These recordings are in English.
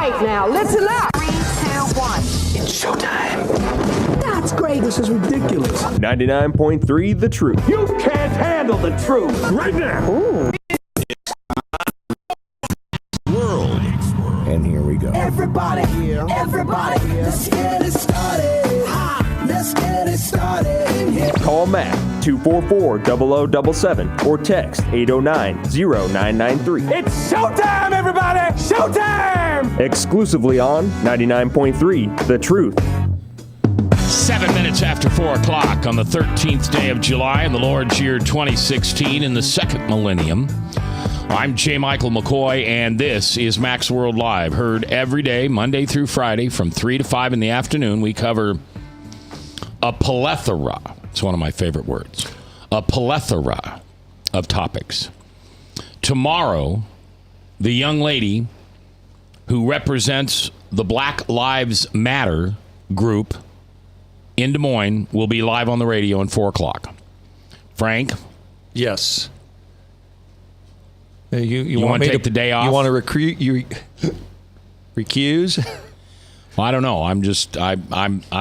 right now, listen up. 3, 2, 1. It's showtime. That's great. This is ridiculous. 99.3 The Truth. You can't handle the truth right now. Ooh. World. And here we go. Everybody, let's get it started. Let's get it started. Call Matt 244-0077 or text 809-0993. It's showtime, everybody! Showtime! Exclusively on 99.3 The Truth. 7 minutes after 4 o'clock on the 13th day of July in the Lord's year 2016 in the second millennium. I'm J. Michael McCoy, and this is Max World Live. Heard every day, Monday through Friday, from 3 to 5 in the afternoon. We cover a plethora. It's one of my favorite words. A plethora of topics. Tomorrow, the young lady who represents the Black Lives Matter group in Des Moines will be live on the radio at 4 o'clock. Frank? Yes. You want to take the day off? You want to recuse? Well, I don't know. I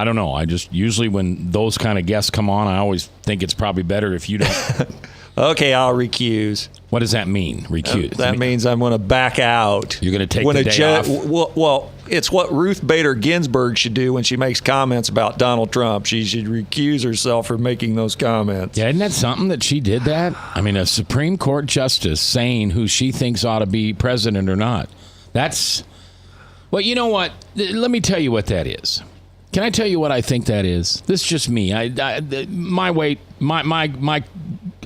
don't know. I just usually when those kind of guests come on, I always think it's probably better if you don't. Okay, I'll recuse. What does that mean? Recuse. That means I'm going to back out. You're going to take the day off? Well, it's what Ruth Bader Ginsburg should do when she makes comments about Donald Trump. She should recuse herself from making those comments. Yeah, isn't that something that she did that? I mean, a Supreme Court justice saying who she thinks ought to be president or not. That's, well, you know what? Let me tell you what that is. Can I tell you what I think that is? This is just me. My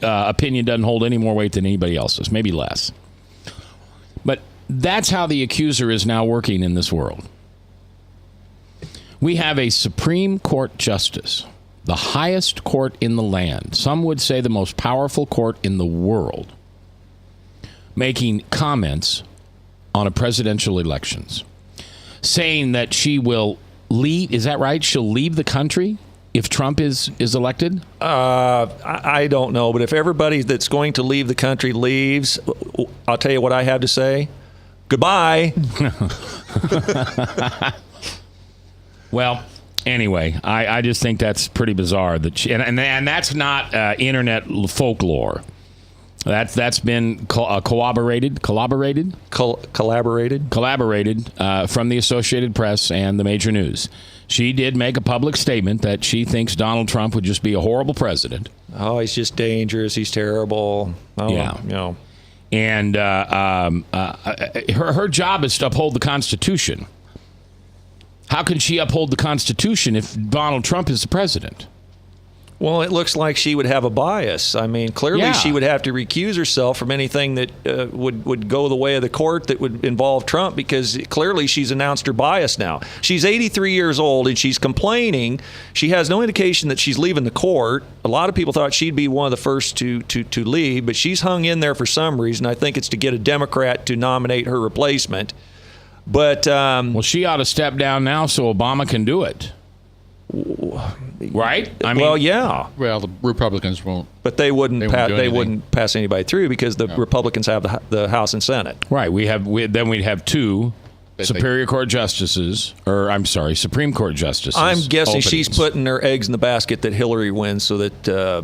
opinion doesn't hold any more weight than anybody else's, maybe less. But that's how the accuser is now working in this world. We have a Supreme Court justice, the highest court in the land, some would say the most powerful court in the world, making comments on a presidential elections, saying that she will leave. Is that right? She'll leave the country if Trump is elected? I don't know, but if everybody that's going to leave the country leaves, I'll tell you what I have to say. Goodbye. Well, anyway, I just think that's pretty bizarre that she, and that's not internet folklore. That's been collaborated from the Associated Press and the major news. She did make a public statement that she thinks Donald Trump would just be a horrible president. Oh, he's just dangerous. He's terrible. Oh, yeah. You know. And her job is to uphold the Constitution. How can she uphold the Constitution if Donald Trump is the president? Well, it looks like she would have a bias. I mean, clearly she would have to recuse herself from anything that would go the way of the court that would involve Trump, because clearly she's announced her bias now. She's 83 years old and she's complaining. She has no indication that she's leaving the court. A lot of people thought she'd be one of the first to leave, but she's hung in there for some reason. I think it's to get a Democrat to nominate her replacement. But well, she ought to step down now so Obama can do it. Right? I mean, well, yeah. Well, the Republicans won't. But they wouldn't pass anybody through because the Republicans have the House and Senate. Right. We'd have two Superior Court justices, or I'm sorry, Supreme Court justices. I'm guessing she's putting her eggs in the basket that Hillary wins so that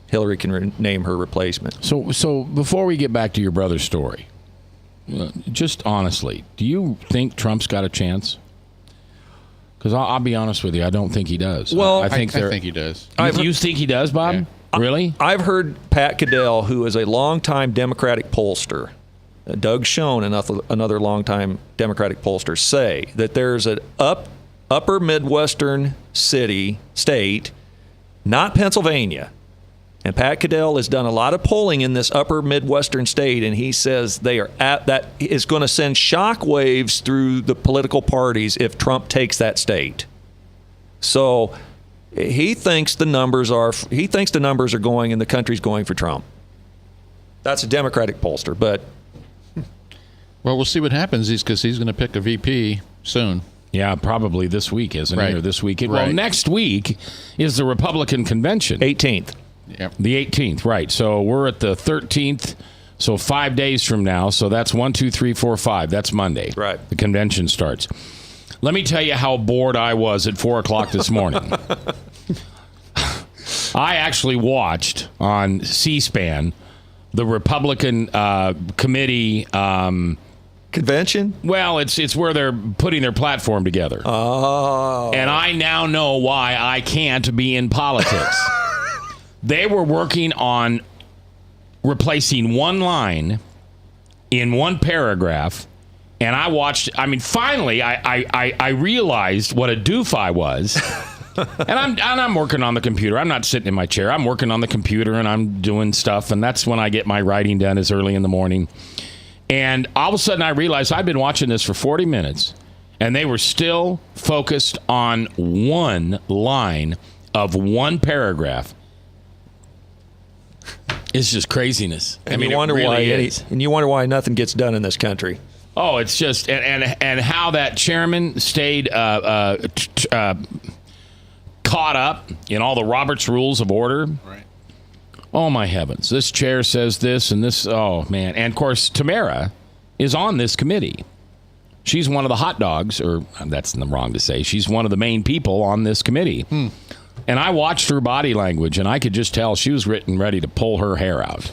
Hillary can name her replacement. So before we get back to your brother's story, just honestly, do you think Trump's got a chance? Because I'll be honest with you, I don't think he does. Well, I think he does. You think he does, Bob? Yeah. Really? I've heard Pat Caddell, who is a longtime Democratic pollster, Doug Schoen, another longtime Democratic pollster, say that there's an upper Midwestern state, not Pennsylvania. And Pat Caddell has done a lot of polling in this upper Midwestern state, and he says that is going to send shockwaves through the political parties if Trump takes that state. So he thinks the numbers are going and the country's going for Trump. That's a Democratic pollster, but well, we'll see what happens. Because he's going to pick a VP soon. Yeah, probably this week, isn't it? Or this weekend. Right. Well, next week is the Republican convention. 18th. Yep. The 18th, right. So we're at the 13th, So 5 days from now. So that's 1, 2, 3, 4, 5. That's Monday. Right. The convention starts. Let me tell you how bored I was at 4 o'clock this morning. I actually watched on C-SPAN the Republican committee. Convention? Well, it's where they're putting their platform together. Oh. And I now know why I can't be in politics. They were working on replacing one line in one paragraph. And I watched, finally, I realized what a doof I was. And I'm working on the computer. I'm not sitting in my chair. I'm working on the computer and I'm doing stuff. And that's when I get my writing done, is early in the morning. And all of a sudden I realized I'd been watching this for 40 minutes and they were still focused on one line of one paragraph. It's just craziness. And you wonder why nothing gets done in this country. Oh, it's just and how that chairman stayed caught up in all the Robert's Rules of Order. Right. Oh, my heavens. This chair says this and this. Oh, man. And, of course, Tamara is on this committee. She's one of the hot dogs, or that's wrong to say. She's one of the main people on this committee. And I watched her body language, and I could just tell she was ready to pull her hair out.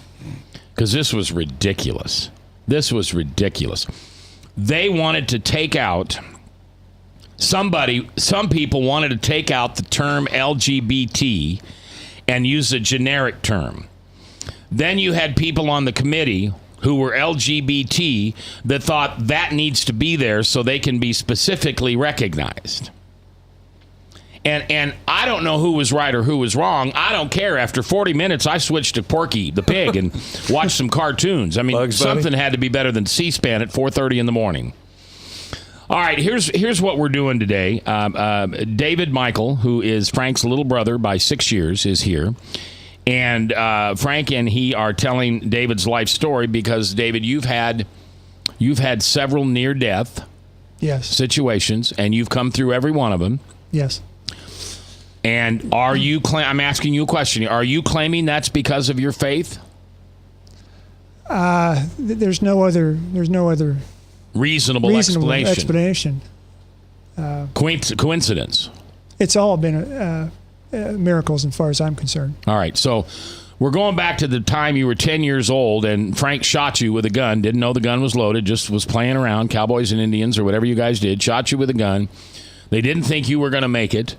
Because this was ridiculous. This was ridiculous. They wanted to take out some people wanted to take out the term LGBT and use a generic term. Then you had people on the committee who were LGBT that thought that needs to be there so they can be specifically recognized. And I don't know who was right or who was wrong. I don't care. After 40 minutes, I switched to Porky the Pig and watched some cartoons. Something had to be better than C-SPAN at 4:30 in the morning. All right, here's what we're doing today. David Michael, who is Frank's little brother by 6 years, is here. And Frank and he are telling David's life story because, David, you've had several near-death situations, and you've come through every one of them. Yes. And are you I'm asking you a question. Are you claiming that's because of your faith? There's no other reasonable explanation. Coincidence. It's all been miracles as far as I'm concerned. All right. So we're going back to the time you were 10 years old and Frank shot you with a gun. Didn't know the gun was loaded, just was playing around, Cowboys and Indians or whatever you guys did, shot you with a gun. They didn't think you were going to make it.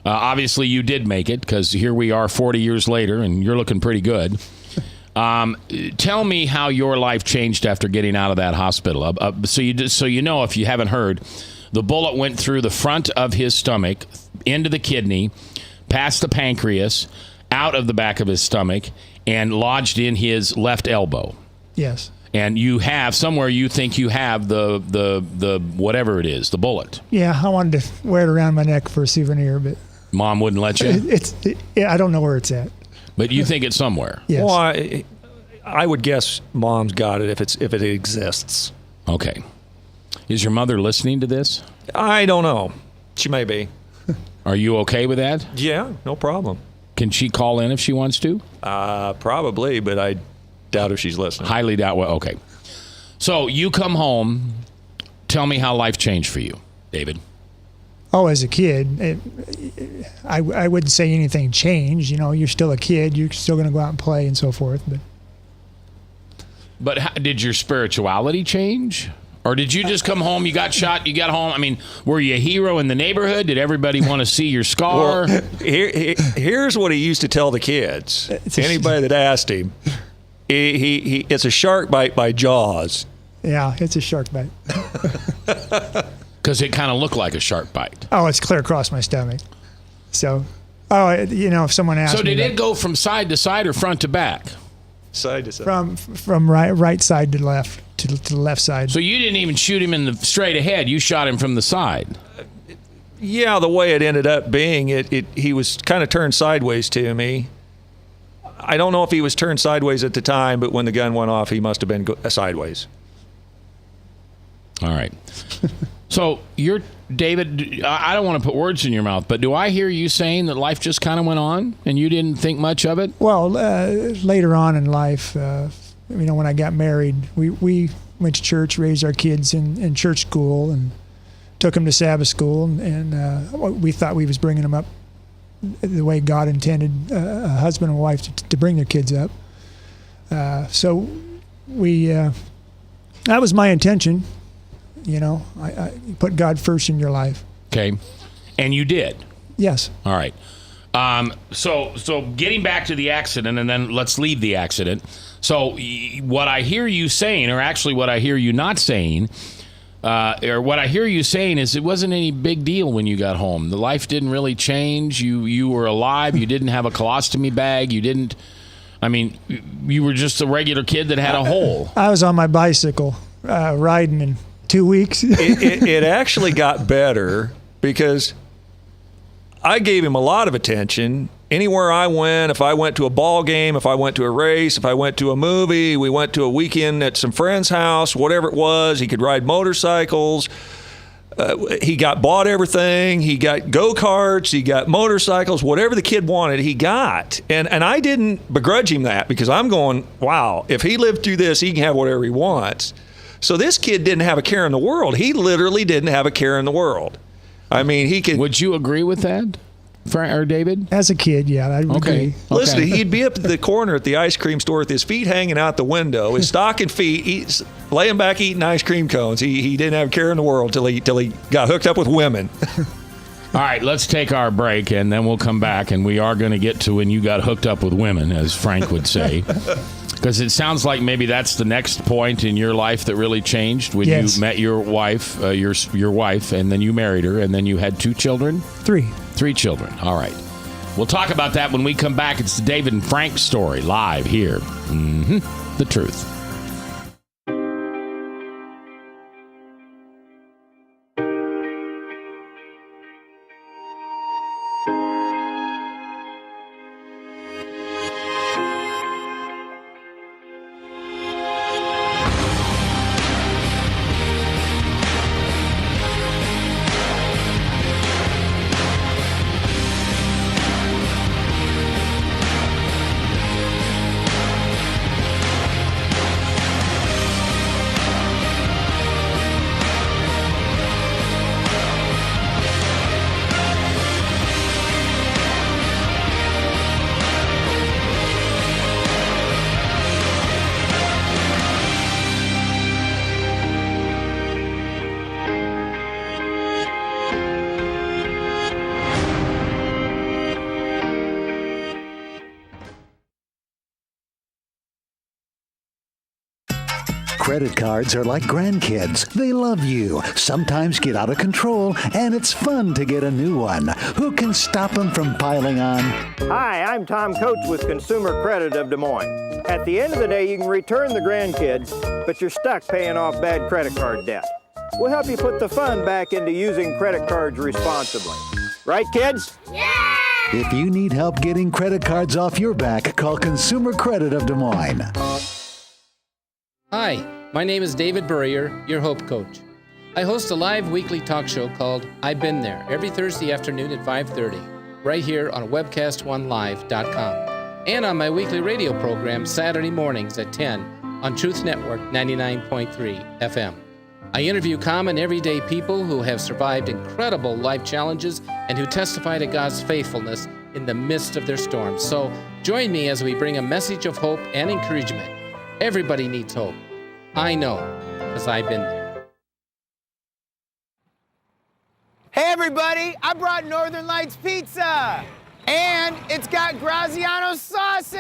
Obviously, you did make it because here we are 40 years later and you're looking pretty good. Tell me how your life changed after getting out of that hospital. So you know, if you haven't heard, the bullet went through the front of his stomach, into the kidney, past the pancreas, out of the back of his stomach, and lodged in his left elbow. Yes. And you have somewhere you think you have the whatever it is, the bullet. Yeah, I wanted to wear it around my neck for a souvenir, but Mom wouldn't let you. I don't know where it's at. But you think it's somewhere. Yes. Well, I would guess Mom's got it if it exists. Okay. Is your mother listening to this? I don't know. She may be. Are you okay with that? Yeah, no problem. Can she call in if she wants to? Probably, but I doubt if she's listening. Highly doubt. Well, okay. So you come home. Tell me how life changed for you, David. Oh, as a kid, I wouldn't say anything changed. You know, you're still a kid. You're still going to go out and play and so forth. But how, did your spirituality change? Or did you just come home, you got shot, you got home? I mean, were you a hero in the neighborhood? Did everybody want to see your scar? Well, here's what he used to tell the kids. Anybody that asked him, it's a shark bite by Jaws. Yeah, it's a shark bite. Because it kind of looked like a shark bite. Oh, it's clear across my stomach. So, if someone asked me. So did it go from side to side or front to back? Side to side. From right side to left to the left side. So you didn't even shoot him in the straight ahead. You shot him from the side. Yeah, the way it ended up being, he was kind of turned sideways to me. I don't know if he was turned sideways at the time, but when the gun went off, he must have been sideways. All right. So you're, David, I don't want to put words in your mouth, but do I hear you saying that life just kind of went on and you didn't think much of it? Well, later on in life, when I got married, we went to church, raised our kids in church school, and took them to Sabbath school, and we thought we was bringing them up the way God intended a husband and wife to bring their kids up. So that was my intention. I put God first in your life. Okay. And you did. Yes. All right. So getting back to the accident, and then let's leave the accident. So what I hear you saying, or actually what I hear you not saying, or what I hear you saying is it wasn't any big deal when you got home. The life didn't really change. You were alive. You didn't have a colostomy bag. You were just a regular kid that had a hole. I was on my bicycle riding in 2 weeks. It actually got better because I gave him a lot of attention. Anywhere I went, if I went to a ball game, if I went to a race, if I went to a movie, we went to a weekend at some friend's house, whatever it was, he could ride motorcycles. He bought everything. He got go-karts. He got motorcycles. Whatever the kid wanted, he got. And I didn't begrudge him that because I'm going, wow, if he lived through this, he can have whatever he wants. So this kid didn't have a care in the world. He literally didn't have a care in the world. He could. Would you agree with that, Frank or David? As a kid, yeah, I would agree. Listen, he'd be up at the corner at the ice cream store with his feet hanging out the window, his stocking feet, laying back eating ice cream cones. He didn't have a care in the world till he got hooked up with women. All right, let's take our break, and then we'll come back, and we are going to get to when you got hooked up with women, as Frank would say. Because it sounds like maybe that's the next point in your life that really changed when you met your wife, your wife, and then you married her, and then you had 2 children? 3. 3 children. All right. We'll talk about that when we come back. It's the David and Frank story live here. The Truth. Credit cards are like grandkids. They love you, sometimes get out of control, and it's fun to get a new one. Who can stop them from piling on? Hi, I'm Tom Coates with Consumer Credit of Des Moines. At the end of the day, you can return the grandkids, but you're stuck paying off bad credit card debt. We'll help you put the fun back into using credit cards responsibly. Right, kids? Yeah! If you need help getting credit cards off your back, call Consumer Credit of Des Moines. Hi, my name is David Burrier, your Hope Coach. I host a live weekly talk show called I've Been There every Thursday afternoon at 5:30, right here on webcast1live.com, and on my weekly radio program Saturday mornings at 10 on Truth Network 99.3 FM. I interview common everyday people who have survived incredible life challenges and who testify to God's faithfulness in the midst of their storms. So join me as we bring a message of hope and encouragement. Everybody needs hope. I know, because I've been there. Hey everybody, I brought Northern Lights Pizza! And it's got Graziano sausage!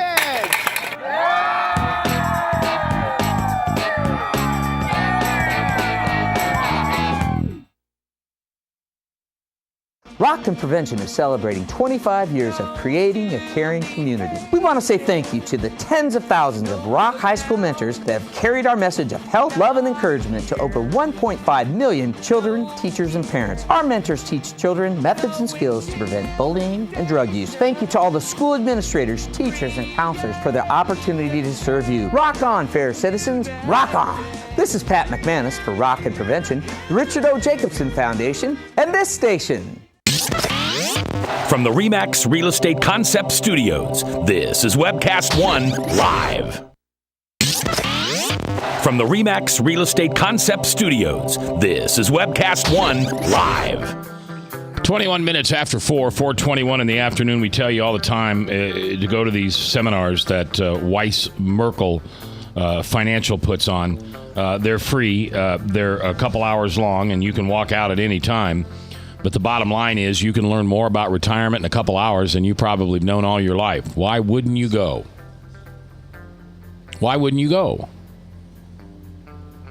Rock and Prevention is celebrating 25 years of creating a caring community. We want to say thank you to the tens of thousands of Rock High School mentors that have carried our message of health, love, and encouragement to over 1.5 million children, teachers, and parents. Our mentors teach children methods and skills to prevent bullying and drug use. Thank you to all the school administrators, teachers, and counselors for their opportunity to serve you. Rock on, fair citizens. Rock on. This is Pat McManus for Rock and Prevention, the Richard O. Jacobson Foundation, and this station. From the RE/MAX Real Estate Concept Studios, this is Webcast One Live. From the RE/MAX Real Estate Concept Studios, this is Webcast One Live. 21 minutes after 4:21 in the afternoon. We tell you all the time to go to these seminars that Weiss Merkel Financial puts on. They're free. They're a couple hours long, and you can walk out at any time. But the bottom line is you can learn more about retirement in a couple hours than you probably have known all your life. Why wouldn't you go? Why wouldn't you go?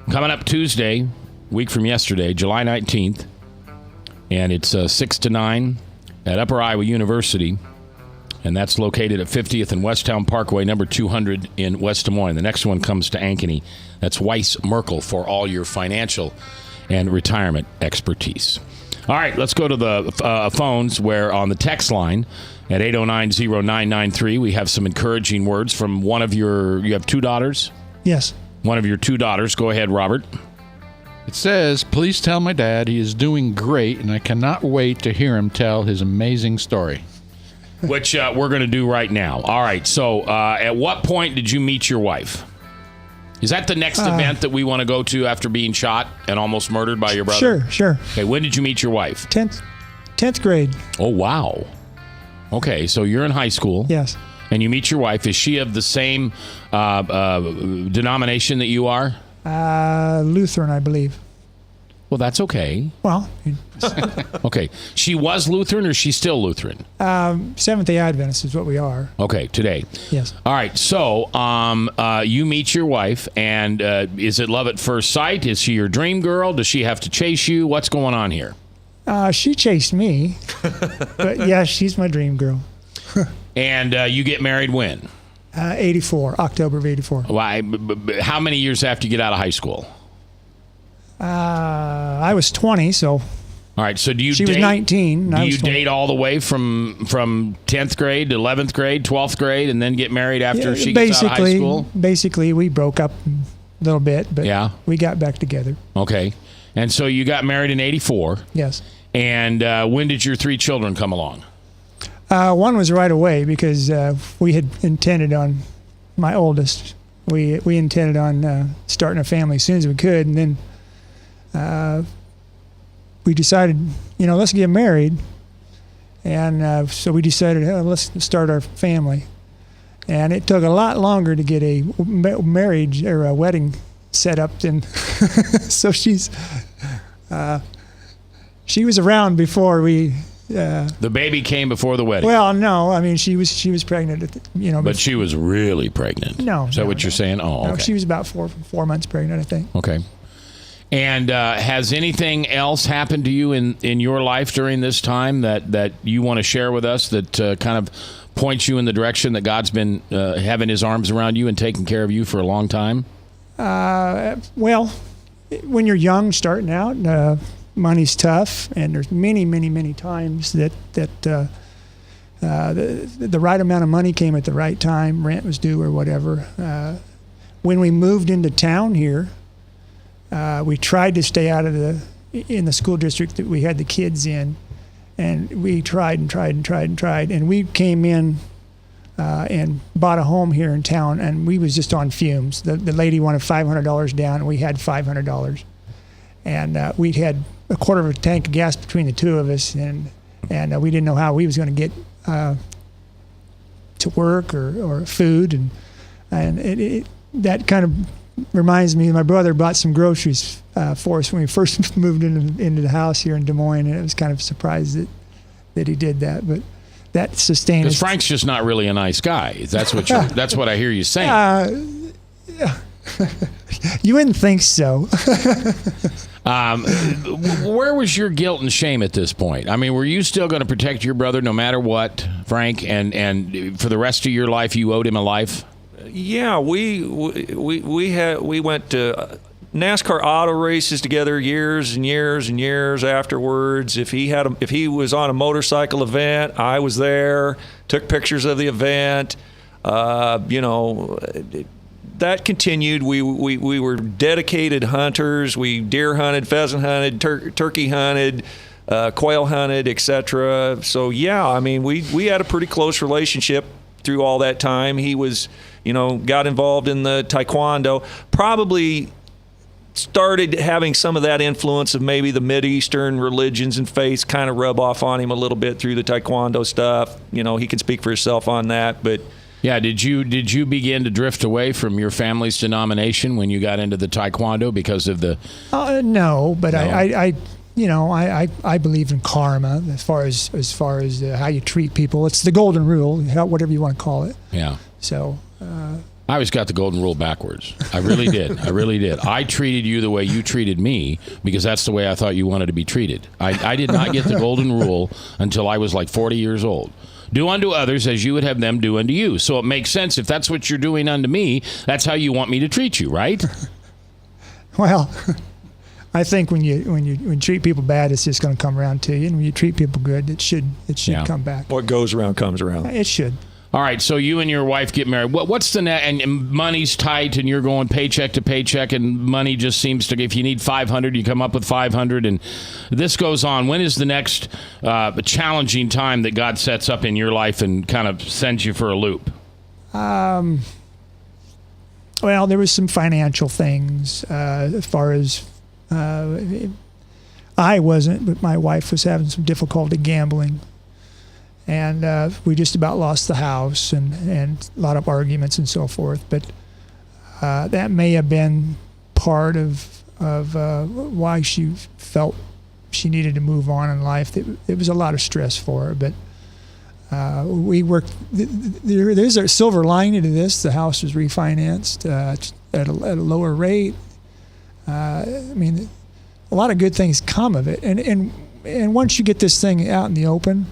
Coming up Tuesday, week from yesterday, July 19th, and it's 6 to 9 at Upper Iowa University, and that's located at 50th and Westtown Parkway, number 200 in West Des Moines. The next one comes to Ankeny. That's Weiss Merkel for all your financial and retirement expertise. All right, let's go to the phones, where on the text line at 809-0993, we have some encouraging words from one of you have two daughters? Yes. One of your two daughters. Go ahead, Robert. It says, please tell my dad he is doing great, and I cannot wait to hear him tell his amazing story. Which we're going to do right now. All right, so at what point did you meet your wife? Is that the next event that we want to go to after being shot and almost murdered by your brother? Sure. Okay, when did you meet your wife? 10th grade. Oh, wow. Okay, so you're in high school. Yes. And you meet your wife. Is she of the same denomination that you are? Lutheran, I believe. Well, that's okay. Well. Okay. She was Lutheran, or she's still Lutheran? Seventh-day Adventist is what we are. Okay, today. Yes. All right, so you meet your wife, and is it love at first sight? Is she your dream girl? Does she have to chase you? What's going on here? She chased me, but yeah, she's my dream girl. And you get married when? 84, October of 84. Why? How many years after you get out of high school? I was 20, so. All right, so do you She date, was 19. Do you date all the way from 10th grade to 11th grade, 12th grade, and then get married after she gets out of high school? Basically, we broke up a little bit, but we got back together. Okay. And so you got married in 84. Yes. And when did your three children come along? One was right away because we had intended on, my oldest, we intended on starting a family as soon as we could. And then we decided, let's get married. And so we decided, let's start our family. And it took a lot longer to get a marriage or a wedding set up than, so she was around before we. The baby came before the wedding. Well, no, I mean she was pregnant, But she was really pregnant. No. Is that what you're saying? Oh, okay. No, she was about four months pregnant, I think. Okay. And has anything else happened to you in your life during this time that you want to share with us that kind of points you in the direction that God's been having His arms around you and taking care of you for a long time? Well, when you're young, starting out, money's tough, and there's many times that the right amount of money came at the right time, rent was due or whatever. When we moved into town here, we tried to stay out of in the school district that we had the kids in, and we tried, and we came in and bought a home here in town, and we was just on fumes. The lady wanted $500 down, and we had $500, and we had a quarter of a tank of gas between the two of us, and we didn't know how we was going to get to work or food, and that kind of reminds me. My brother bought some groceries for us when we first moved into the house here in Des Moines, and it was kind of surprised that he did that, but that sustained us. Because Frank's just not really a nice guy. That's what I hear you saying. You wouldn't think so. Where was your guilt and shame at this point? I mean, were you still going to protect your brother no matter what, Frank? And for the rest of your life, you owed him a life? Yeah, we went to NASCAR auto races together years and years and years afterwards. If he was on a motorcycle event, I was there. Took pictures of the event. That continued. We were dedicated hunters. We deer hunted, pheasant hunted, turkey hunted, quail hunted, etc. So yeah, I mean, we had a pretty close relationship through all that time. He was got involved in the taekwondo, probably started having some of that influence of maybe the Mideastern religions and faiths kind of rub off on him a little bit through the taekwondo stuff. He can speak for himself on that, but yeah, did you begin to drift away from your family's denomination when you got into the taekwondo because of the? No, but no. I believe in karma as far as how you treat people. It's the golden rule, whatever you want to call it. Yeah. So. I always got the golden rule backwards. I really did. I really did. I treated you the way you treated me because that's the way I thought you wanted to be treated. I did not get the golden rule until I was like 40 years old. Do unto others as you would have them do unto you. So it makes sense. If that's what you're doing unto me, that's how you want me to treat you, right? Well, I think when you treat people bad, it's just going to come around to you. And when you treat people good, it should come back. What goes around comes around. It should. All right, so you and your wife get married. What's the net? And money's tight, and you're going paycheck to paycheck, and money just seems to. If you need $500, you come up with $500, and this goes on. When is the next challenging time that God sets up in your life and kind of sends you for a loop? Well, there was some financial things as far as I wasn't, but my wife was having some difficulty gambling. And we just about lost the house and a lot of arguments and so forth. But that may have been part of why she felt she needed to move on in life. It was a lot of stress for her. But we worked. There's a silver lining to this. The house was refinanced at a lower rate. I mean, a lot of good things come of it. And once you get this thing out in the open,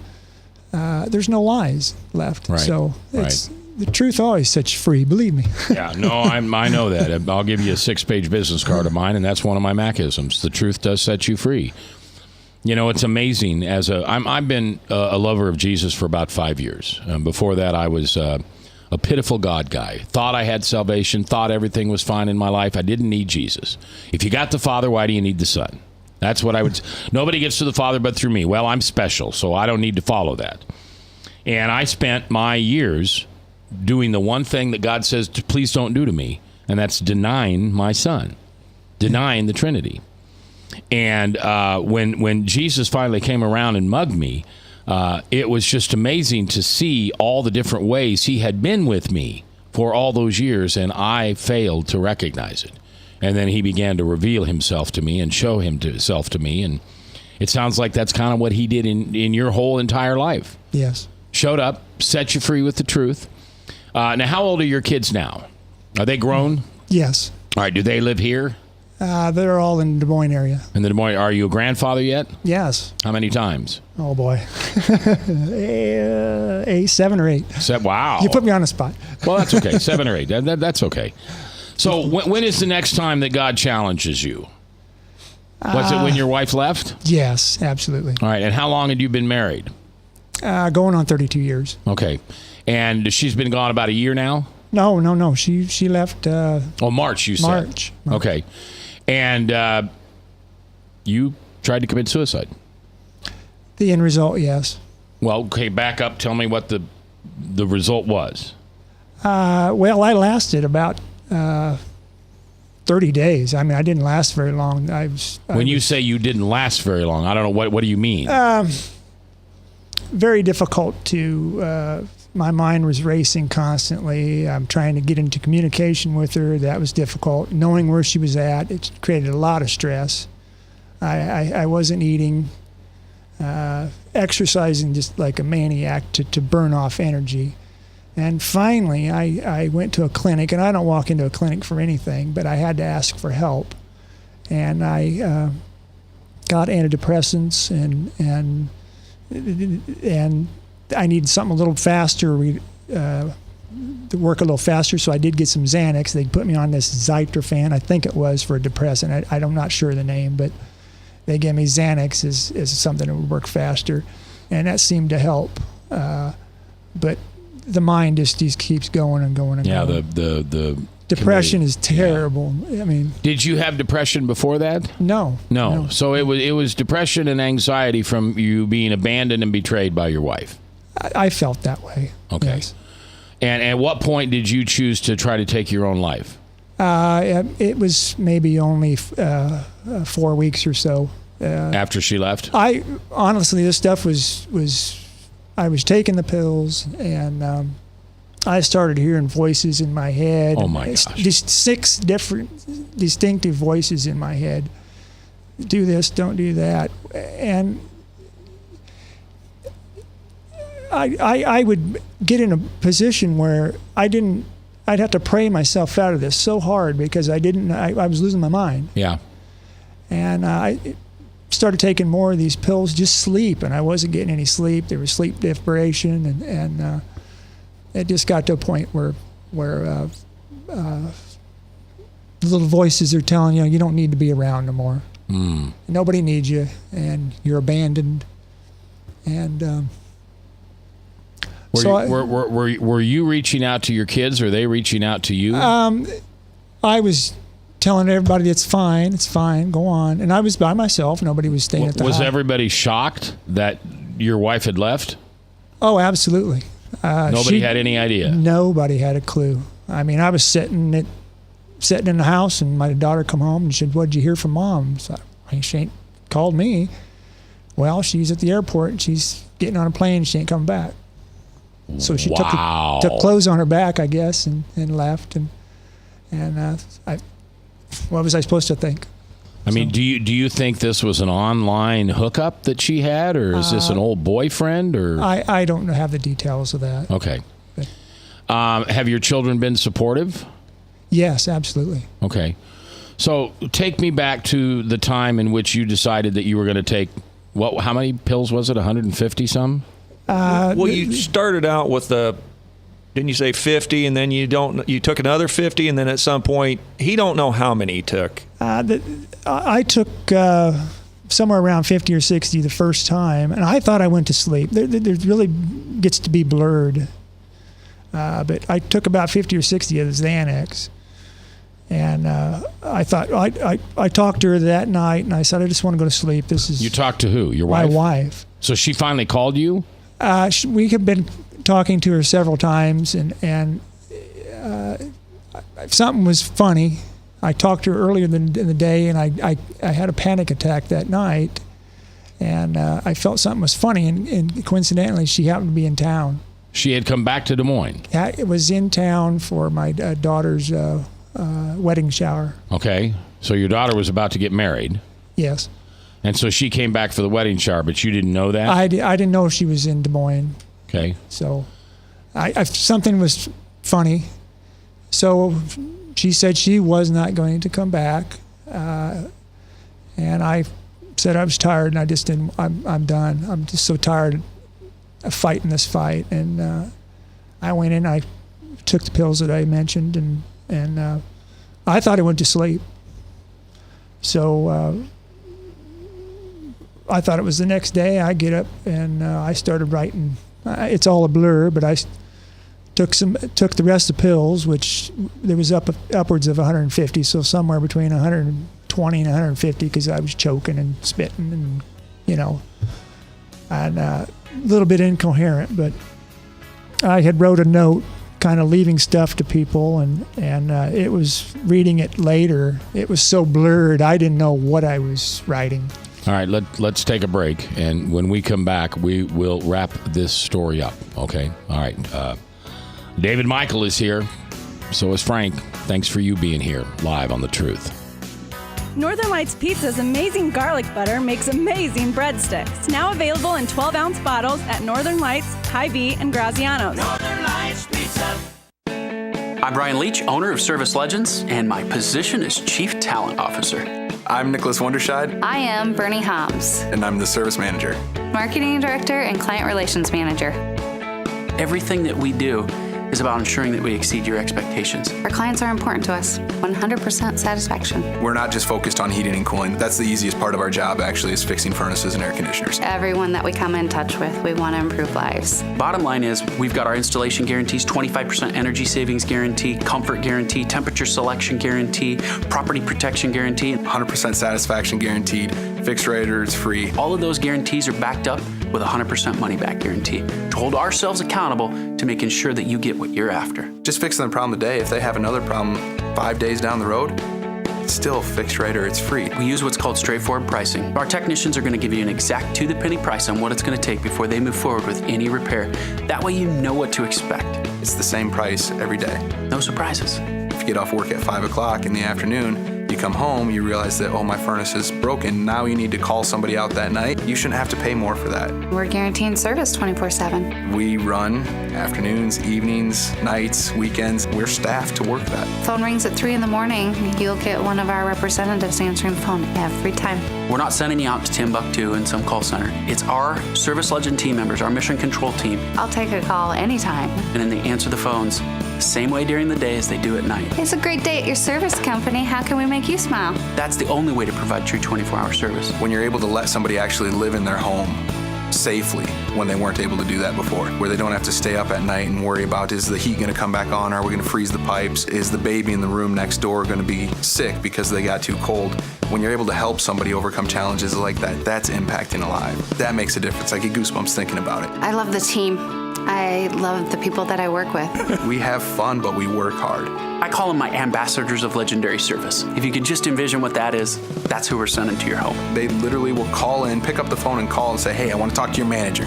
there's no lies left. Right. So the truth always sets you free. Believe me. Yeah, no, I know that. I'll give you a 6-page business card of mine, and that's one of my Macisms. The truth does set you free. It's amazing. I've been a lover of Jesus for about 5 years. Before that, I was a pitiful God guy. Thought I had salvation. Thought everything was fine in my life. I didn't need Jesus. If you got the Father, why do you need the Son? That's what I would. Nobody gets to the Father but through me. Well, I'm special, so I don't need to follow that. And I spent my years doing the one thing that God says, please don't do to me, and that's denying my Son, denying the Trinity. And when Jesus finally came around and mugged me, it was just amazing to see all the different ways he had been with me for all those years, and I failed to recognize it. And then he began to reveal himself to me and show himself to me. And it sounds like that's kind of what he did in your whole entire life. Yes. Showed up, set you free with the truth. Now, how old are your kids now? Are they grown? Yes. All right. Do they live here? They're all in the Des Moines area. In the Des Moines. Are you a grandfather yet? Yes. How many times? Oh, boy. 7 or 8. Wow. You put me on the spot. Well, that's okay. 7 or 8. That's okay. So when is the next time that God challenges you? Was it when your wife left? Yes, absolutely. All right. And how long had you been married? Going on 32 years. Okay. And she's been gone about a year now? No. She left. March, you said. March. Okay. And you tried to commit suicide? The end result, yes. Well, okay, back up. Tell me what the result was. Well, I lasted about 30 days. I mean, I didn't last very long. When you say you didn't last very long, I don't know, what do you mean? Very difficult to, my mind was racing constantly. I'm trying to get into communication with her. That was difficult. Knowing where she was at, it created a lot of stress. I wasn't eating, exercising just like a maniac to burn off energy. And finally, I went to a clinic, and I don't walk into a clinic for anything, but I had to ask for help. And I got antidepressants, and I needed something a little faster, to work a little faster, so I did get some Xanax. They put me on this Zytrophan, I think it was, for a depressant. I'm not sure the name, but they gave me Xanax as something that would work faster, and that seemed to help. But the mind just keeps going and going and going. Yeah, the depression is terrible. Yeah. I mean, did you have depression before that? No. So it was depression and anxiety from you being abandoned and betrayed by your wife. I felt that way. Okay. Yes. And at what point did you choose to try to take your own life? It was maybe only 4 weeks or so. After she left? I honestly, this stuff was I was taking the pills, and I started hearing voices in my head. Oh my gosh! Just 6 different distinctive voices in my head. Do this, don't do that, and I would get in a position where I'd have to pray myself out of this so hard because I was losing my mind. Yeah. And I started taking more of these pills, just sleep, and I wasn't getting any sleep. There was sleep deprivation, and it just got to a point where the little voices are telling you don't need to be around no more. Nobody needs you, and you're abandoned. And were you reaching out to your kids, or are they reaching out to you? I was telling everybody it's fine, go on. And I was by myself. Nobody was staying at the house. Was everybody shocked that your wife had left? Oh, absolutely. Nobody had any idea? Nobody had a clue. I mean, I was sitting in the house, and my daughter come home and said, "What'd you hear from Mom?" So she ain't called me. Well, she's at the airport, and she's getting on a plane, and she ain't coming back. So she took clothes on her back, I guess, and left. And what was I supposed to think? I mean, do you think this was an online hookup that she had, or is this an old boyfriend? Or I don't have the details of that. Okay. Have your children been supportive? Yes, absolutely. Okay. So take me back to the time in which you decided that you were going to take, how many pills was it, 150 some? Well, you started out with didn't you say 50, and then you took another 50, and then at some point, he don't know how many he took. I took somewhere around 50 or 60 the first time, and I thought I went to sleep. There really gets to be blurred. But I took about 50 or 60 of the Xanax, and I thought I talked to her that night, and I said, I just want to go to sleep. You talked to who? Your wife? My wife. So she finally called you? We have been talking to her several times, and something was funny. I talked to her earlier in the day, and I had a panic attack that night, and I felt something was funny, and coincidentally, she happened to be in town. She had come back to Des Moines? It was in town for my daughter's wedding shower. Okay, so your daughter was about to get married? Yes. And so she came back for the wedding shower, but you didn't know that? I didn't know she was in Des Moines. Okay. So something was funny. So she said she was not going to come back. And I said I was tired, and I just didn't, I'm done. I'm just so tired of fighting this fight. And I went in, I took the pills that I mentioned, and I thought I went to sleep. So I thought it was the next day. I get up, and I started writing. It's all a blur, but I took the rest of the pills, which there was upwards of 150, so somewhere between 120 and 150, because I was choking and spitting, and a little bit incoherent. But I had wrote a note, kind of leaving stuff to people, and it was reading it later. It was so blurred, I didn't know what I was writing. All right, let's take a break, and when we come back, we will wrap this story up, okay? All right. David Michael is here. So is Frank. Thanks for you being here live on The Truth. Northern Lights Pizza's amazing garlic butter makes amazing breadsticks. Now available in 12-ounce bottles at Northern Lights, Hy-Vee, and Graziano's. Northern Lights Pizza. I'm Brian Leach, owner of Service Legends, and my position is Chief Talent Officer. I'm Nicholas Wonderscheid. I am Bernie Hobbs. And I'm the Service Manager. Marketing Director and Client Relations Manager. Everything that we do is about ensuring that we exceed your expectations. Our clients are important to us. 100% satisfaction. We're not just focused on heating and cooling. That's the easiest part of our job, actually, is fixing furnaces and air conditioners. Everyone that we come in touch with, we want to improve lives. Bottom line is, we've got our installation guarantees, 25% energy savings guarantee, comfort guarantee, temperature selection guarantee, property protection guarantee. 100% satisfaction guaranteed. Fixed rate or it's free. All of those guarantees are backed up with a 100% money-back guarantee to hold ourselves accountable to making sure that you get what you're after. Just fixing the problem today. If they have another problem 5 days down the road, it's still fixed right or it's free. We use what's called straightforward pricing. Our technicians are going to give you an exact to-the-penny price on what it's going to take before they move forward with any repair. That way you know what to expect. It's the same price every day. No surprises. If you get off work at 5 o'clock in the afternoon, you come home, you realize that, oh, my furnace is broken. Now you need to call somebody out that night. You shouldn't have to pay more for that. We're guaranteeing service 24/7. We run afternoons, evenings, nights, weekends. We're staffed to work that. Phone rings at 3 in the morning. You'll get one of our representatives answering the phone every time. We're not sending you out to Timbuktu in some call center. It's our Service Legend team members, our mission control team. I'll take a call anytime. And then they answer the phones the same way during the day as they do at night. It's a great day at your service company. How can we make you smile? That's the only way to provide true 24-hour service. When you're able to let somebody actually live in their home safely when they weren't able to do that before, where they don't have to stay up at night and worry about, is the heat going to come back on? Are we going to freeze the pipes? Is the baby in the room next door going to be sick because they got too cold? When you're able to help somebody overcome challenges like that, that's impacting a life. That makes a difference. I get goosebumps thinking about it. I love the team. I love the people that I work with. We have fun, but we work hard. I call them my ambassadors of legendary service. If you could just envision what that is, that's who we're sending to your home. They literally will call in, pick up the phone and call and say, hey, I want to talk to your manager.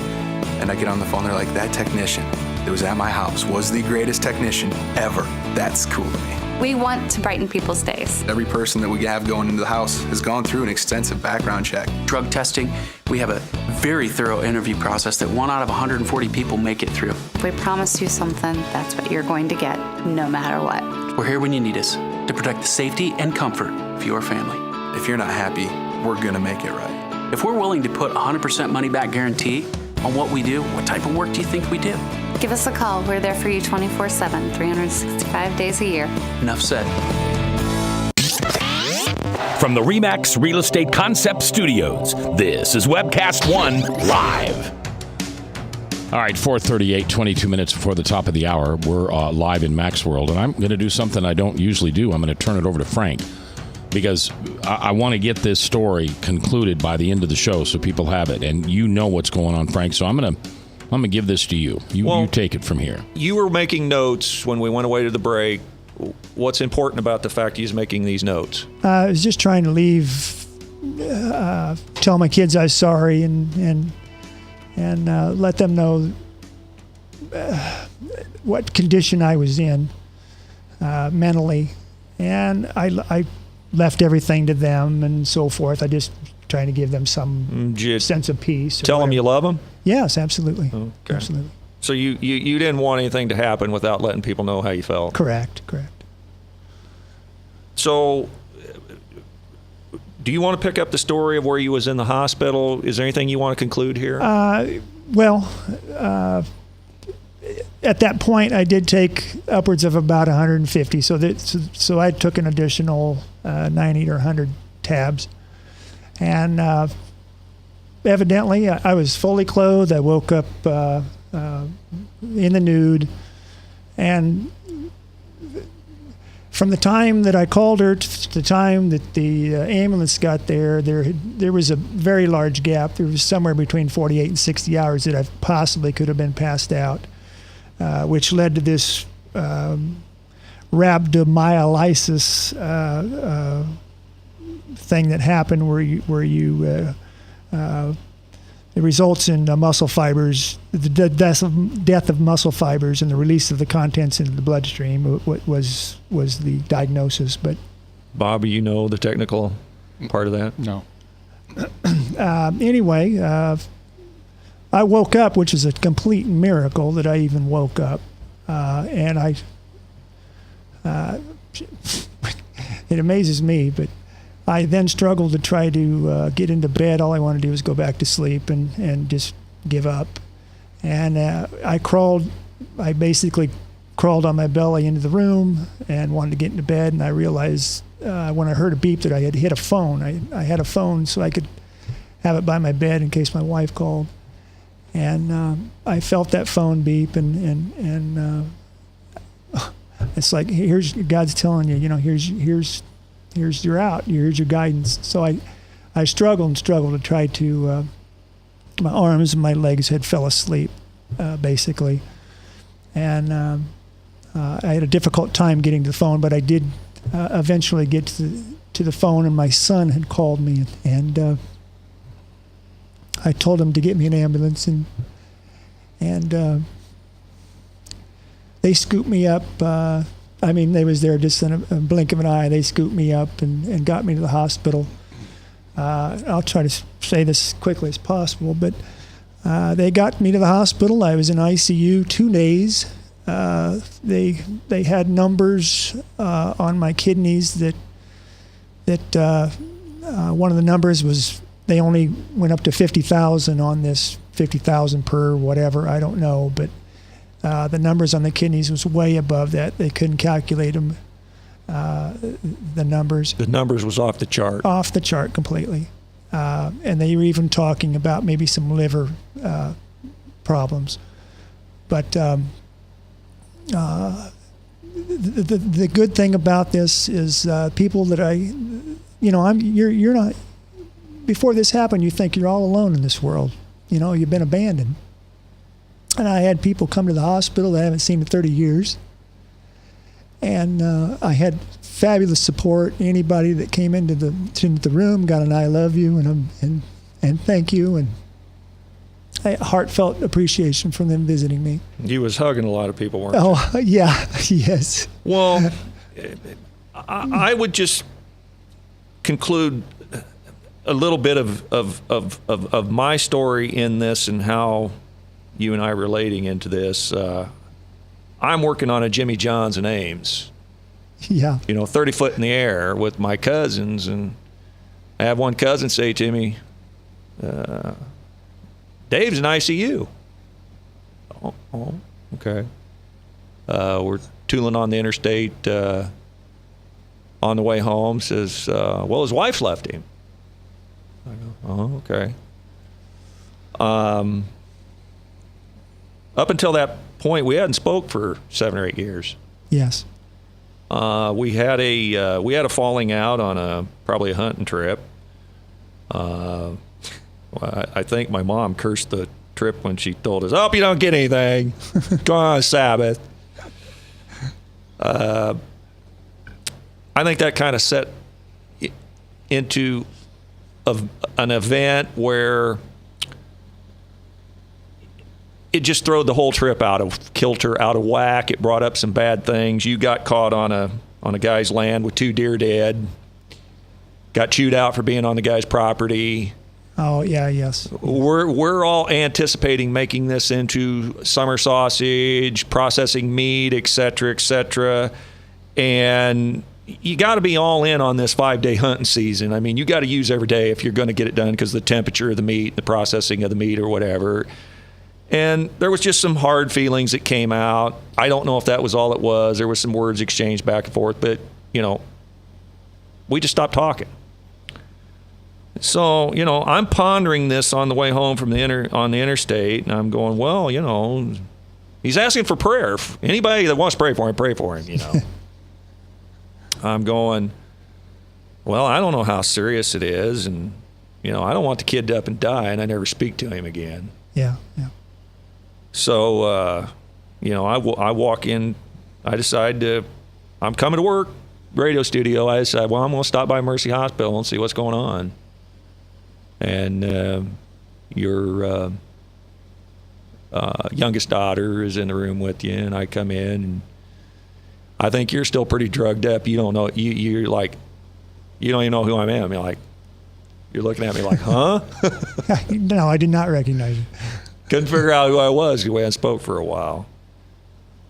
And I get on the phone, they're like, that technician that was at my house was the greatest technician ever. That's cool to me. We want to brighten people's days. Every person that we have going into the house has gone through an extensive background check. Drug testing, we have a very thorough interview process that 1 out of 140 people make it through. If we promise you something, that's what you're going to get, no matter what. We're here when you need us to protect the safety and comfort of your family. If you're not happy, we're gonna make it right. If we're willing to put 100% money-back guarantee on what we do, what type of work do you think we do? Give us a call. We're there for you 24/7, 365 days a year. Enough said. From the RE/MAX Real Estate Concept Studios, this is Webcast One Live. All right, 4:38, 22 minutes before the top of the hour. We're live in Max World, and I'm going to do something I don't usually do. I'm going to turn it over to Frank because I want to get this story concluded by the end of the show so people have it, and you know what's going on, Frank. So I'm going to give this to you. You take it from here. You were making notes when we went away to the break. What's important about the fact he's making these notes? I was just trying to leave, tell my kids I was sorry and let them know what condition I was in mentally. And I left everything to them and so forth. I just trying to give them some sense of peace. Tell them you love them? Yes, absolutely. Okay. Absolutely. So you didn't want anything to happen without letting people know how you felt? Correct. So do you want to pick up the story of where you was in the hospital? Is there anything you want to conclude here? At that point, I did take upwards of about 150. So I took an additional 90 or 100 tabs. And evidently, I was fully clothed. I woke up in the nude. And from the time that I called her to the time that the ambulance got there was a very large gap. There was somewhere between 48 and 60 hours that I possibly could have been passed out, which led to this rhabdomyolysis thing that happened where you it results in muscle fibers, the death of muscle fibers and the release of the contents into the bloodstream was the diagnosis. But Bob, you know the technical part of that? No. Anyway, I woke up, which is a complete miracle that I even woke up, and it amazes me, but I then struggled to try to get into bed. All I wanted to do was go back to sleep and just give up. And I basically crawled on my belly into the room and wanted to get into bed. And I realized when I heard a beep that I had hit a phone. I had a phone so I could have it by my bed in case my wife called. And I felt that phone beep and it's like, here's God's telling you, here's your out, here's your guidance. So I struggled to try to my arms and my legs had fell asleep, basically. And I had a difficult time getting to the phone, but I did eventually get to the phone, and my son had called me, and I told him to get me an ambulance, and they scooped me up. They was there just in a blink of an eye. They scooped me up and got me to the hospital. I'll try to say this as quickly as possible, but they got me to the hospital. I was in ICU 2 days. They had numbers on my kidneys that one of the numbers was, they only went up to 50,000 on this, 50,000 per whatever, I don't know, but the numbers on the kidneys was way above that. They couldn't calculate them, the numbers. The numbers was off the chart. Off the chart completely. And they were even talking about maybe some liver problems. But the good thing about this is people that you're not, before this happened, you think you're all alone in this world. You've been abandoned. And I had people come to the hospital that I haven't seen in 30 years. And I had fabulous support. Anybody that came into the room got an I love you and thank you, and a heartfelt appreciation from them visiting me. You was hugging a lot of people, weren't you? Oh, yeah, yes. Well, I would just conclude a little bit of my story in this and how you and I are relating into this. I'm working on a Jimmy John's in Ames. Yeah. 30 foot in the air with my cousins, and I have one cousin say to me, Dave's in ICU. Oh, okay. We're tooling on the interstate on the way home. Says, well, his wife's left him. I go, oh, okay. Up until that point, we hadn't spoke for 7 or 8 years. Yes. We had a falling out on probably a hunting trip. I think my mom cursed the trip when she told us, "I hope you don't get anything. Go on Sabbath." I think that kind of set into an event where it just threw the whole trip out of kilter, out of whack. It brought up some bad things. You got caught on a guy's land with 2 deer dead. Got chewed out for being on the guy's property. Oh, yeah, yes. We're all anticipating making this into summer sausage, processing meat, et cetera, and you got to be all in on this 5-day hunting season. I mean, you got to use every day if you're going to get it done because of the temperature of the meat, the processing of the meat or whatever. And there was just some hard feelings that came out. I don't know if that was all it was. There was some words exchanged back and forth, but, we just stopped talking. So, I'm pondering this on the way home from on the interstate, and I'm going, well, he's asking for prayer. Anybody that wants to pray for him, I'm going, well, I don't know how serious it is, and, I don't want the kid to up and die, and I never speak to him again. Yeah. So, I walk in, I decide I'm coming to work, radio studio. I decide, well, I'm going to stop by Mercy Hospital and see what's going on. And your youngest daughter is in the room with you, and I come in, and I think you're still pretty drugged up. You don't know, you're like, you don't even know who I am. You're looking at me like, huh? No, I did not recognize you. Couldn't figure out who I was the way I spoke for a while.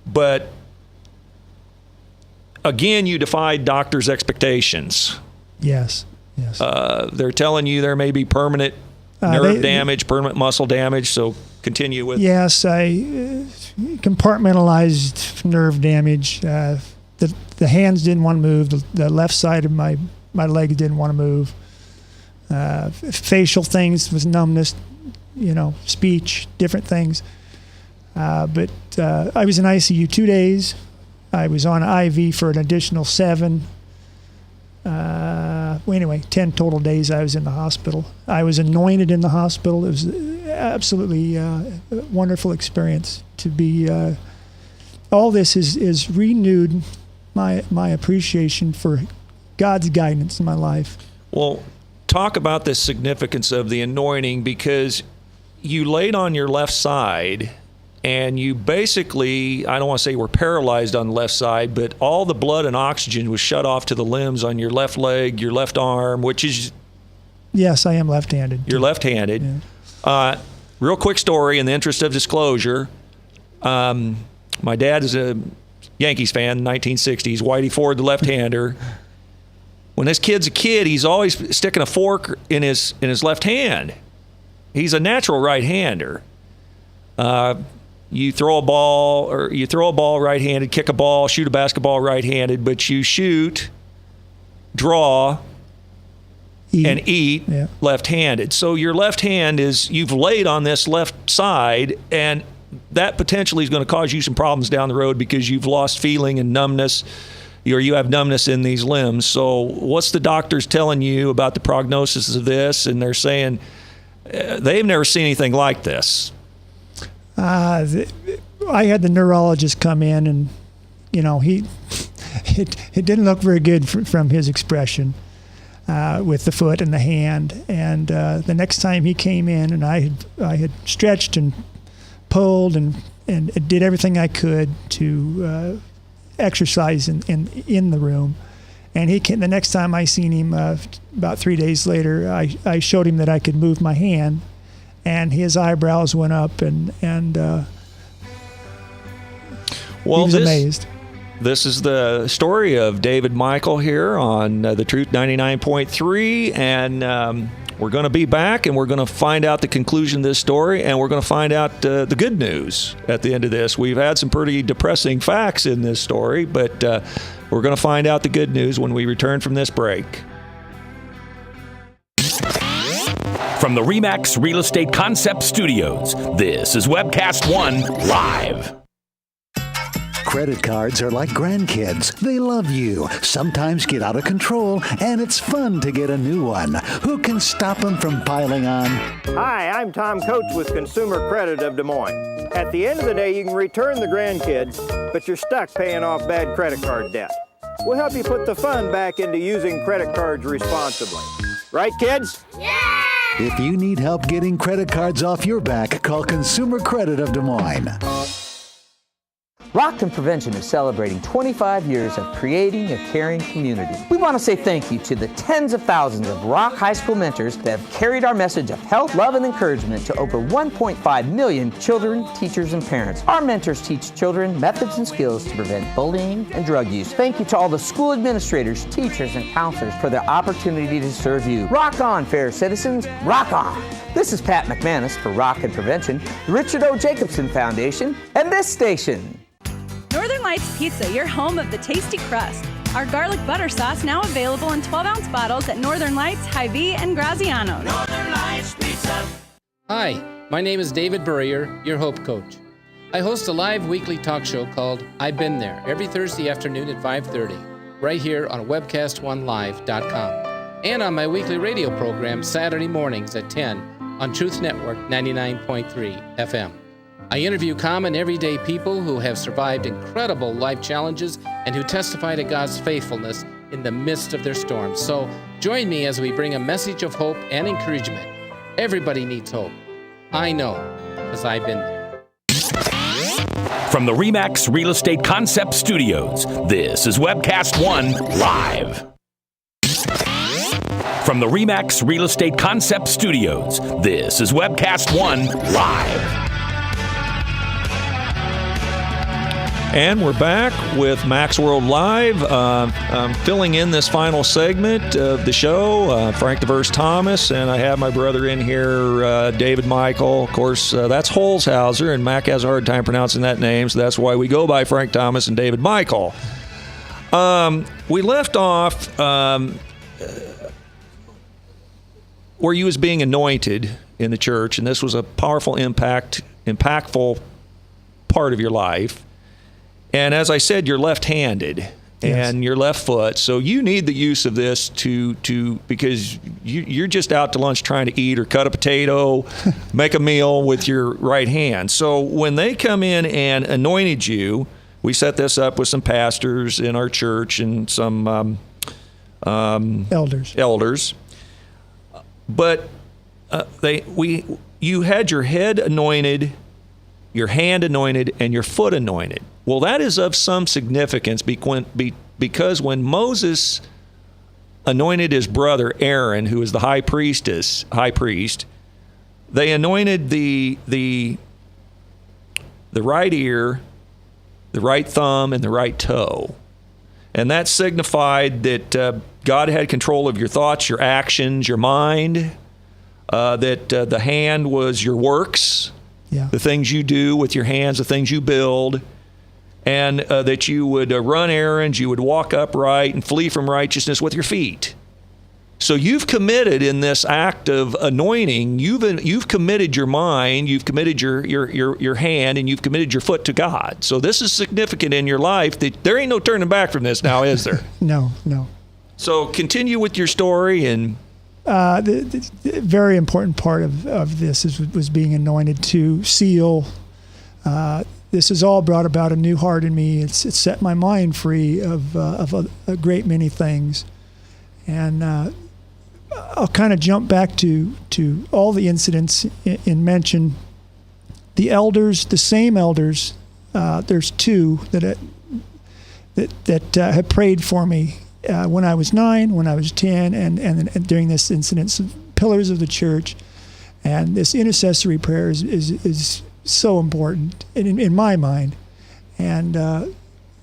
But again, you defied doctors' expectations. Yes. They're telling you there may be permanent nerve damage, permanent muscle damage, so continue with... Yes, I compartmentalized nerve damage. The hands didn't want to move. The left side of my legs didn't want to move. Facial things was numbness, speech, different things. But I was in ICU 2 days. I was on IV for an additional 7. Anyway, 10 total days I was in the hospital. I was anointed in the hospital. It was absolutely wonderful experience to be. All this is renewed my appreciation for God's guidance in my life. Well, talk about the significance of the anointing, because you laid on your left side and you basically, I don't want to say you were paralyzed on the left side, but all the blood and oxygen was shut off to the limbs on your left leg, your left arm, which is... Yes, I am left-handed. You're left-handed. Yeah. Real quick story in the interest of disclosure. My dad is a Yankees fan, 1960s. Whitey Ford, the left-hander. When this kid's a kid, he's always sticking a fork in his left hand. He's a natural right-hander. You throw a ball right-handed, kick a ball, shoot a basketball right-handed, but you shoot, draw, and eat left-handed. So your left hand you've laid on this left side, and that potentially is going to cause you some problems down the road because you've lost feeling and numbness, or you have numbness in these limbs. So what's the doctors telling you about the prognosis of this? And they're saying they've never seen anything like this. I had the neurologist come in, and it didn't look very good from his expression with the foot and the hand. And the next time he came in, and I had stretched and pulled and did everything I could to exercise in the room. And he came, the next time I seen him, about 3 days later, I showed him that I could move my hand, and his eyebrows went up, and he was amazed. This is the story of David Michael here on The Truth 99.3, and we're going to be back, and we're going to find out the conclusion of this story, and we're going to find out the good news at the end of this. We've had some pretty depressing facts in this story, but we're going to find out the good news when we return from this break. From the RE/MAX Real Estate Concept Studios, this is Webcast One Live. Credit cards are like grandkids. They love you, sometimes get out of control, and it's fun to get a new one. Who can stop them from piling on? Hi, I'm Tom Coates with Consumer Credit of Des Moines. At the end of the day, you can return the grandkids, but you're stuck paying off bad credit card debt. We'll help you put the fun back into using credit cards responsibly. Right, kids? Yeah! If you need help getting credit cards off your back, call Consumer Credit of Des Moines. Rockton Prevention is celebrating 25 years of creating a caring community. We want to say thank you to the tens of thousands of Rock High School mentors that have carried our message of health, love, and encouragement to over 1.5 million children, teachers, and parents. Our mentors teach children methods and skills to prevent bullying and drug use. Thank you to all the school administrators, teachers, and counselors for their opportunity to serve you. Rock on, fair citizens. Rock on. This is Pat McManus for Rockton Prevention, the Richard O. Jacobson Foundation, and this station. Northern Lights Pizza, your home of the tasty crust. Our garlic butter sauce now available in 12-ounce bottles at Northern Lights, Hy-Vee, and Graziano's. Northern Lights Pizza. Hi, my name is David Burrier, your Hope Coach. I host a live weekly talk show called I've Been There every Thursday afternoon at 5:30, right here on webcast1live.com, and on my weekly radio program Saturday mornings at 10 on Truth Network 99.3 FM. I interview common everyday people who have survived incredible life challenges and who testify to God's faithfulness in the midst of their storms. So join me as we bring a message of hope and encouragement. Everybody needs hope. I know, because I've been there. From the RE/MAX Real Estate Concept Studios, this is Webcast One Live. From the RE/MAX Real Estate Concept Studios, this is Webcast One Live. And we're back with Max World Live. I'm filling in this final segment of the show, Frank DeVers Thomas, and I have my brother in here, David Michael. Of course, that's Holzhauser, and Mac has a hard time pronouncing that name, so that's why we go by Frank Thomas and David Michael. We left off where you was being anointed in the church, and this was a powerful, impactful part of your life. And as I said, you're left-handed. and your left foot. So you need the use of this because you're just out to lunch trying to eat or cut a potato, make a meal with your right hand. So when they come in and anointed you, we set this up with some pastors in our church and some elders. But you had your head anointed, your hand anointed, and your foot anointed. Well, that is of some significance because when Moses anointed his brother Aaron, who is the high priest, they anointed the right ear, the right thumb, and the right toe. And that signified that God had control of your thoughts, your actions, your mind, that the hand was your works, the things you do with your hands, the things you build, and that you would run errands, you would walk upright and flee from righteousness with your feet. So you've committed in this act of anointing, you've committed your mind, you've committed your hand, and you've committed your foot to God. So this is significant in your life. That there ain't no turning back from this now, is there? No. So continue with your story. And the very important part of this was being anointed to seal. This has all brought about a new heart in me. It's set my mind free of a great many things. And I'll kind of jump back to all the incidents and mention the elders, the same elders. There's two that have prayed for me when I was 9, when I was 10, and during this incident, pillars of the church. And this intercessory prayer is so important in my mind. And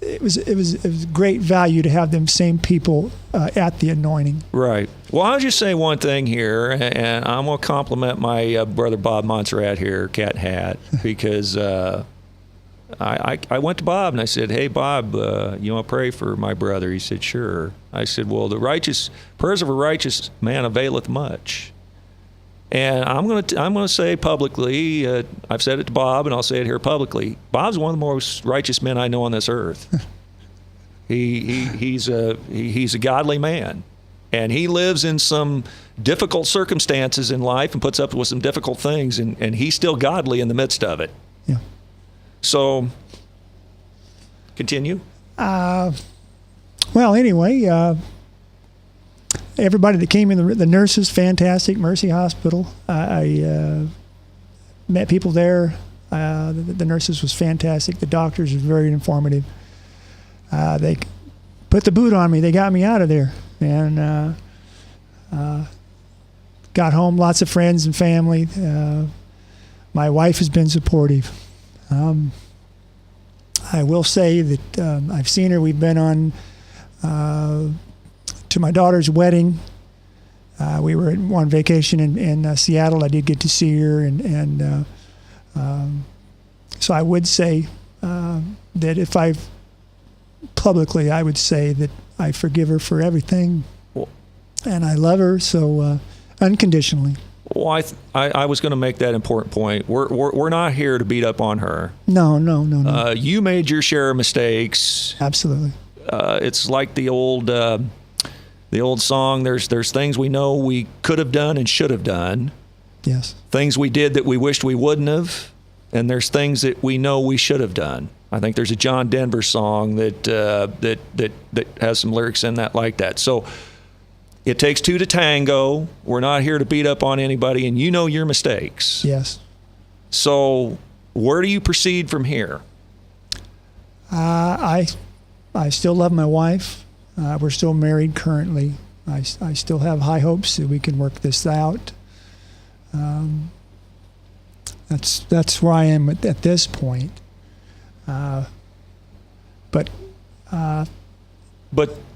it was great value to have them same people at the anointing. Right. Well, I'll just say one thing here, and I'm going to compliment my brother Bob Montserrat here, Cat and Hat, because I went to Bob and I said, "Hey, Bob, you want to pray for my brother?" He said, "Sure." I said, "Well, the prayers of a righteous man availeth much." And I'm going to say publicly, I've said it to Bob, and I'll say it here publicly. Bob's one of the most righteous men I know on this earth. He's a godly man, and he lives in some difficult circumstances in life and puts up with some difficult things, and he's still godly in the midst of it. Yeah. So, continue. Well, anyway. Everybody that came in, the nurses, fantastic. Mercy Hospital. I met people there. The nurses was fantastic. The doctors were very informative. They put the boot on me. They got me out of there. And got home, lots of friends and family. My wife has been supportive. I will say that I've seen her. We've been on to my daughter's wedding. We were on vacation in Seattle. I did get to see her, and so I would say that if I would say that I forgive her for everything, and I love her so unconditionally. Well, I was going to make that important point. We're not here to beat up on her. No. You made your share of mistakes. Absolutely. It's like the old song. There's things we know we could have done and should have done. Yes. Things we did that we wished we wouldn't have, and there's things that we know we should have done. I think there's a John Denver song that has some lyrics in that like that. So it takes two to tango. We're not here to beat up on anybody, and you know your mistakes. Yes. So where do you proceed from here? I still love my wife. We're still married currently. I still have high hopes that we can work this out. That's where I am at this point.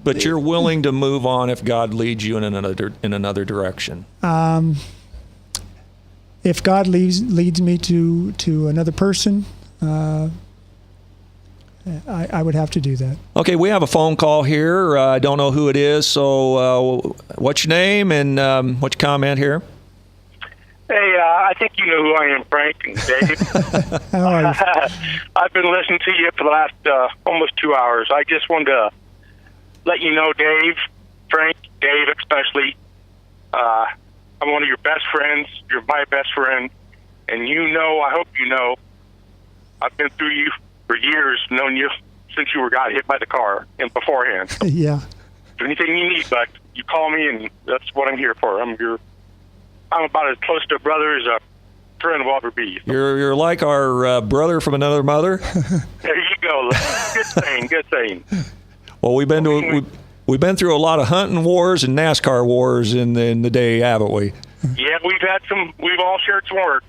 But you're willing to move on if God leads you in another direction. If God leads me to another person, I would have to do that. Okay, we have a phone call here. I don't know who it is. So, what's your name and what's your comment here? Hey, I think you know who I am, Frank and Dave. How are you? I've been listening to you for the last almost 2 hours. I just wanted to let you know, Dave, Frank, Dave especially, I'm one of your best friends. You're my best friend. And I hope you know, I've been through you for years, known you since you got hit by the car and beforehand. Yeah. If anything you need, but you call me, and that's what I'm here for. I'm about as close to a brother as a friend will ever be. You're like our brother from another mother. There you go. Good saying. Well, we've been through a lot of hunting wars and NASCAR wars in the day, haven't we? Yeah, we've all shared some words.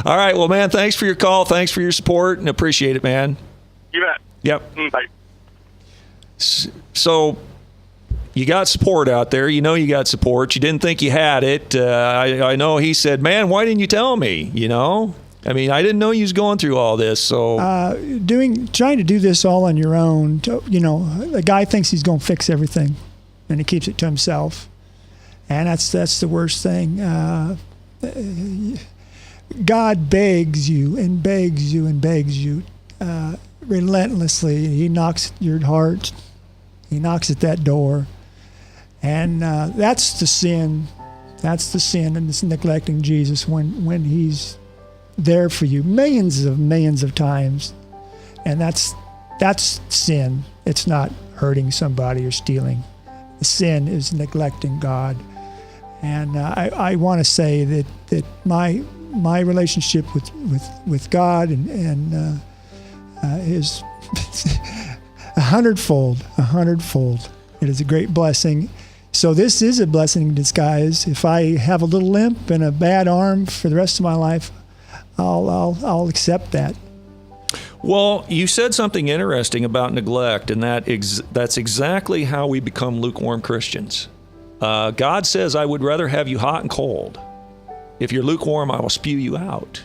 All right. Well, man, thanks for your call. Thanks for your support, and appreciate it, man. You bet. Yep. Bye. So you got support out there. You know you got support. You didn't think you had it. I know he said, man, why didn't you tell me? I mean, I didn't know you was going through all this. So trying to do this all on your own, the guy thinks he's going to fix everything, and he keeps it to himself. And that's the worst thing. God begs you and begs you and begs you relentlessly. He knocks at your heart. He knocks at that door. And that's the sin. That's the sin, and it's neglecting Jesus when he's there for you millions of times. And that's sin. It's not hurting somebody or stealing. The sin is neglecting God. And I want to say that my relationship with God and is a hundredfold. It is a great blessing. So this is a blessing in disguise. If I have a little limp and a bad arm for the rest of my life, I'll accept that. Well, you said something interesting about neglect, and that's exactly how we become lukewarm Christians. God says, I would rather have you hot and cold. If you're lukewarm, I will spew you out.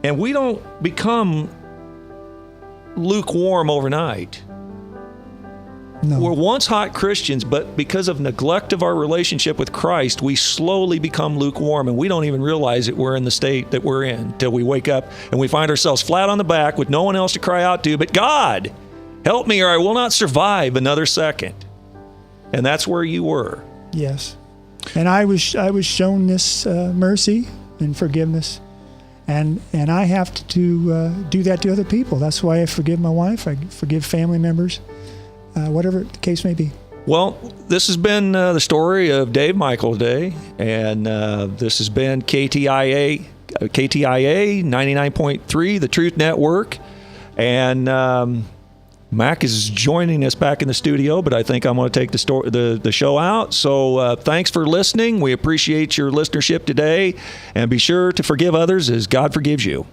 And we don't become lukewarm overnight. No. We're once hot Christians, but because of neglect of our relationship with Christ, we slowly become lukewarm, and we don't even realize that we're in the state that we're in till we wake up and we find ourselves flat on the back with no one else to cry out to but God. Help me, or I will not survive another second. And that's where you were. Yes. And I was shown this mercy and forgiveness, and I have to do that to other people. That's why I forgive my wife. I forgive family members, whatever the case may be. Well, this has been the story of Dave Michael today, and this has been KTIA 99.3, the Truth Network, and Mac is joining us back in the studio, but I think I'm going to take the show out. So thanks for listening. We appreciate your listenership today, and be sure to forgive others as God forgives you.